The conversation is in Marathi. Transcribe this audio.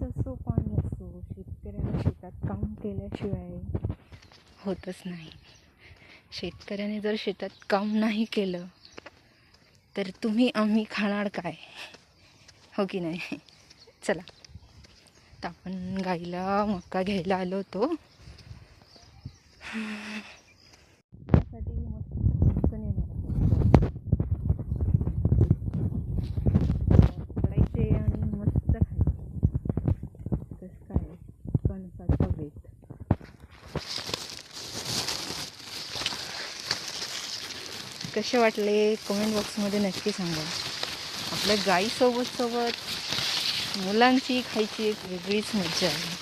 असो पाणी असो, शेतकऱ्याने शेतात काम केल्याशिवाय होतच नाही. शेतकऱ्याने जर शेतात काम नाही केलं तर तुम्ही आम्ही खाणार काय, हो की नाही. चला, तर आपण गाईला मका घ्यायला आलो होतो. त्यासाठी मस्त चिकन येणार आहे. पकडायचे आणि मस्त खायचे. कसं काय कणसाचं बेत. कसे वाटले कमेंट बॉक्समध्ये नक्की सांगा. आपल्या गाईसोबत मुलांची खायची एक वेगळीच मजा आहे.